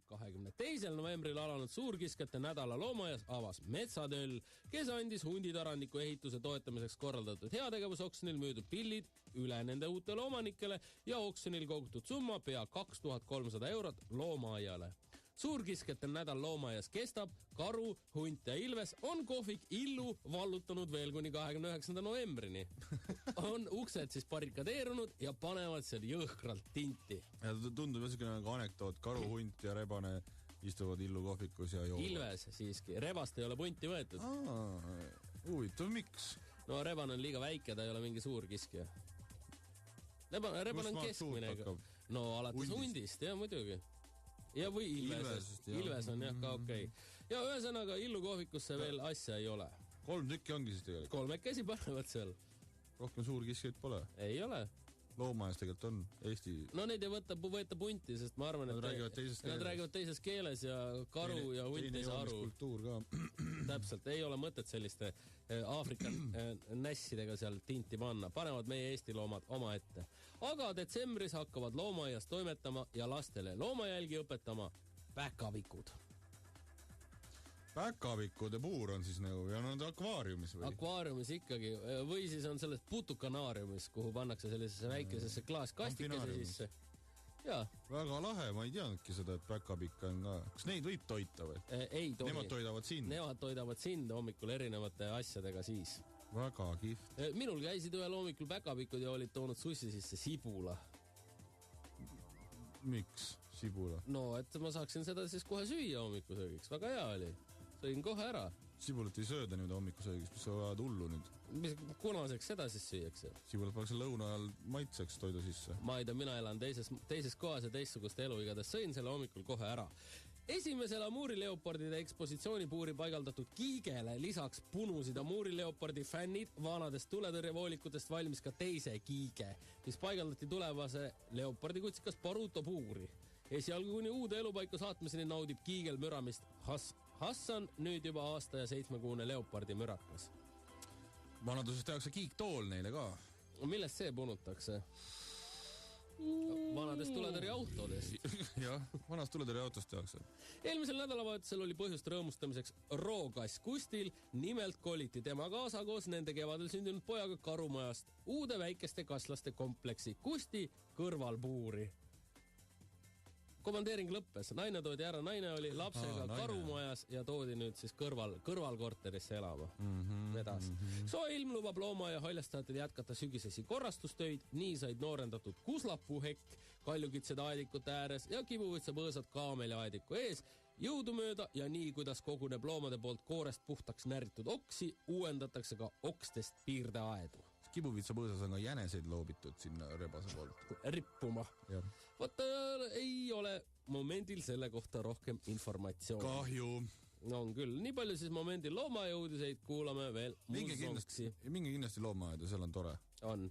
22. novembril alanud suurkiskjate nädala loomaaias avas Metsatöll, kes andis hunditarandiku ehituse toetamiseks korraldatud heategevusoksjonil müüdud pillid üle nende uutele omanikele ja oksjonil kogutud summa pea 2300 eurot loomaaiale. Suurkiskjate nädal loomaaias kestab, karu, hunt ja ilves on kohvik Illu vallutanud veel kuni 29. novembrini. On uksed siis barrikadeerunud ja panevad seal jõhkralt tinti. Ja tundub jäsegi nagu anekdoot, karu, hunt ja rebane istuvad Illu kohvikus ja joovad. Ilves siiski, rebast ei ole punti võetud. Huvitav, miks? No reban on liiga väike, ta ei ole mingi suurkiskja. Reban on keskmine. No alates hundist, jah, muidugi. Ja või Ilves on jah ka okei. Ja ühesõnaga Illu kohvikusse veel asja ei ole. 3 tükki ongi siis tegelikult. 3 käsi panevad seal. Rohkem suurkiskjaid pole. Ei ole. Loomaaias tegelikult on Eesti. No neid ei võta punti, sest ma arvan, et nad räägivad teises keeles ja karu ja hunt ei saa aru. Kultuur ka. Täpselt, ei ole mõtet selliste Aafrika nässidega seal tinti panna. Panevad meie Eesti loomad oma ette. Aga detsembris hakkavad loomaaias toimetama ja lastele loomajälgi õpetama päkavikud. Päkavikude puur on siis nagu, ja nad akvaariumis või? Akvaariumis ikkagi, või siis on selles putukanaariumis, kuhu pannakse sellisesse väikesesse klaaskastikese sisse. Jaa. Väga lahe, ma ei teadnudki seda, et päkapikk on ka. Kas neid võib toita või? Ei tohi. Nemad toidavad sind? Nemad toidavad sind hommikul erinevate asjadega siis. Väga kihvt. Minul käisid ühel hommikul päkapikud ja olid toonud sussi sisse sibula. Miks sibula? No, et ma saaksin seda siis kohe süüa hommikusöögiks. Väga hea oli. Sõin kohe ära. Sibulat ei sööda nüüd hommikusöögiks, mis sa oled hullu nüüd? Kunaseks seda siis süüakse? Sibulat pannakse lõuna ajal maitseks toidu sisse. Ma ei tea, mina elan teises kohas ja teistsugust elu, igatahes sõin selle hommikul kohe ära. Esimesel amuurileopardide ekspositsioonipuuri paigaldatud kiigele lisaks punusid amuurileopardi fännid vanadest tuletõrjevoolikutest valmis ka teise kiige, mis paigaldati tulevase leopardi kutsikas Baruto puuri. Esialgu kuni uude elupaika saatmiseni naudib kiigel müramist Hassan, nüüd juba aasta ja 7-kuune leopardi mürakas. Vanaduses tehakse kiigtool neile ka. Millest see punutakse? Vanades tuletõrjeautodes. Jah, vanas tuletõrjeautos tehakse. Eelmisel nädalavahetusel oli põhjust rõõmustamiseks Roogass Kustil. Nimelt koliti tema kaasa koos nende kevadel sündinud pojaga Karumajast uude väikeste kaslaste kompleksi Kusti kõrvalpuuri. Komandeering lõppes. Naine toodi ära, naine oli lapsega Karumajas ja toodi nüüd siis kõrvalkorterisse elama. Vedas. Soe ilm lubab looma ja haljastajatel jätkata sügisesi korrastustöid. Nii said noorendatud kuslapuhekk, kaljukitsed aedikute ääres ja kibuvõtsa põõsad kaameli aediku ees. Jõudumööda ja nii, kuidas koguneb loomade poolt koorest puhtaks näritud oksi, uuendatakse ka okstest piirdeaedu. Kibuvitsa põõsas on ka jäneseid loobitud sinna rebase poolt. Rippuma. Vaata, ei ole momendil selle kohta rohkem informatsiooni. Kahju. No on küll. Nii palju siis momendil loomaaia uudiseid kuulame veel Minge kindlasti loomaaedu, seal on tore. On.